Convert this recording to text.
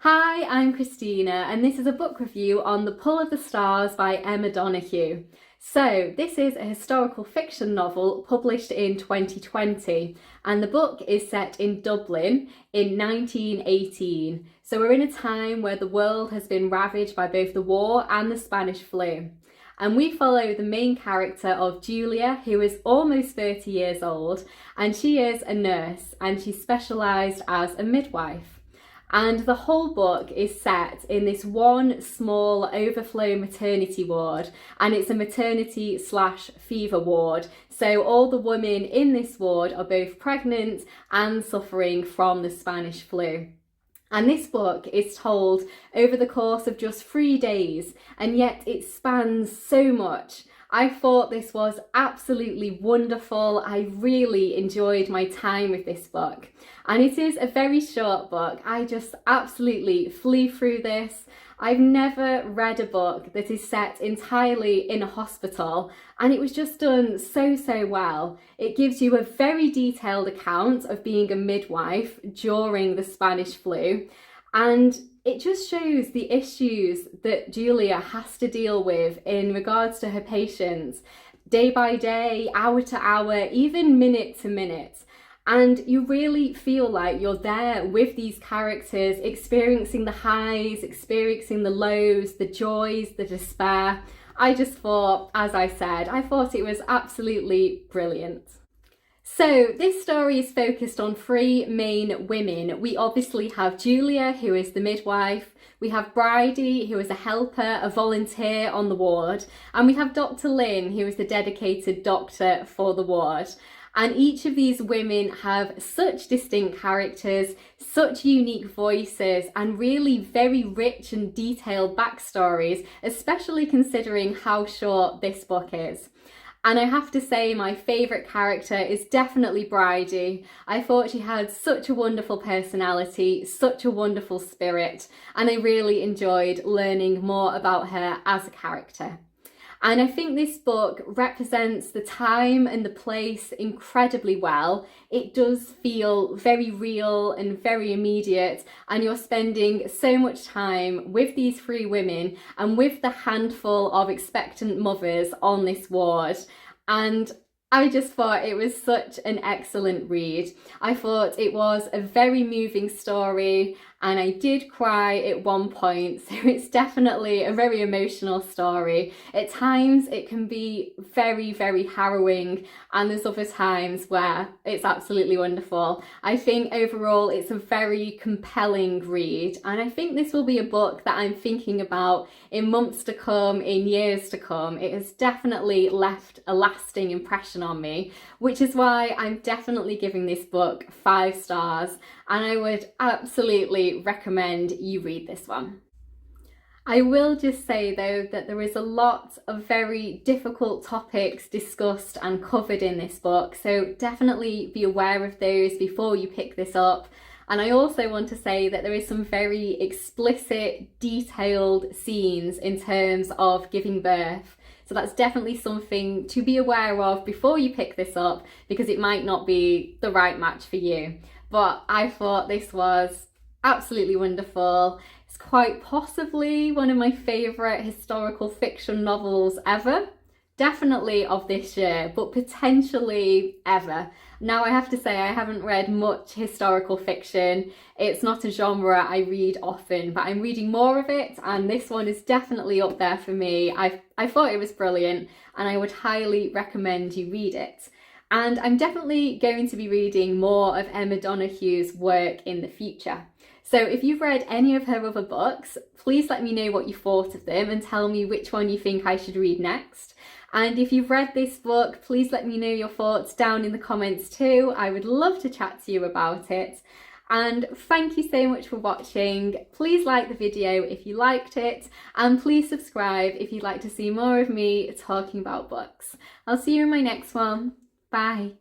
Hi, I'm Christina and this is a book review on The Pull of the Stars by Emma Donoghue. So this is a historical fiction novel published in 2020 and the book is set in Dublin in 1918. So we're in a time where the world has been ravaged by both the war and the Spanish flu. And we follow the main character of Julia, who is almost 30 years old, and she is a nurse and she's specialised as a midwife. And the whole book is set in this one small overflow maternity ward, and it's a maternity/fever ward. So all the women in this ward are both pregnant and suffering from the Spanish flu. And this book is told over the course of just 3 days, and yet it spans so much. I thought this was absolutely wonderful. I really enjoyed my time with this book. And it is a very short book. I just absolutely flew through this. I've never read a book that is set entirely in a hospital, and it was just done so well. It gives you a very detailed account of being a midwife during the Spanish flu, and it just shows the issues that Julia has to deal with in regards to her patients, day by day, hour to hour, even minute to minute. And you really feel like you're there with these characters, experiencing the highs, experiencing the lows, the joys, the despair. I just thought, as I said, I thought it was absolutely brilliant. So this story is focused on 3 main women. We obviously have Julia, who is the midwife. We have Bridie, who is a helper, a volunteer on the ward. And we have Dr. Lynn, who is the dedicated doctor for the ward. And each of these women have such distinct characters, such unique voices, and really very rich and detailed backstories, especially considering how short this book is. And I have to say my favourite character is definitely Bridie. I thought she had such a wonderful personality, such a wonderful spirit, and I really enjoyed learning more about her as a character. And I think this book represents the time and the place incredibly well. It does feel very real and very immediate, and you're spending so much time with these 3 women and with the handful of expectant mothers on this ward. And I just thought it was such an excellent read. I thought it was a very moving story, and I did cry at one point, so it's definitely a very emotional story. At times it can be very harrowing, and there's other times where it's absolutely wonderful. I think overall it's a very compelling read, and I think this will be a book that I'm thinking about in months to come, in years to come. It has definitely left a lasting impression on me, which is why I'm definitely giving this book 5 stars, and I would absolutely recommend you read this one. I will just say though that there is a lot of very difficult topics discussed and covered in this book, so definitely be aware of those before you pick this up. And I also want to say that there is some very explicit, detailed scenes in terms of giving birth. So that's definitely something to be aware of before you pick this up, because it might not be the right match for you. But I thought this was absolutely wonderful. It's quite possibly one of my favourite historical fiction novels ever. Definitely of this year, but potentially ever. Now I have to say I haven't read much historical fiction. It's not a genre I read often, but I'm reading more of it, and this one is definitely up there for me. I thought it was brilliant, and I would highly recommend you read it. And I'm definitely going to be reading more of Emma Donoghue's work in the future. So if you've read any of her other books, please let me know what you thought of them and tell me which one you think I should read next. And if you've read this book, please let me know your thoughts down in the comments too. I would love to chat to you about it. And thank you so much for watching. Please like the video if you liked it, and please subscribe if you'd like to see more of me talking about books. I'll see you in my next one. Bye.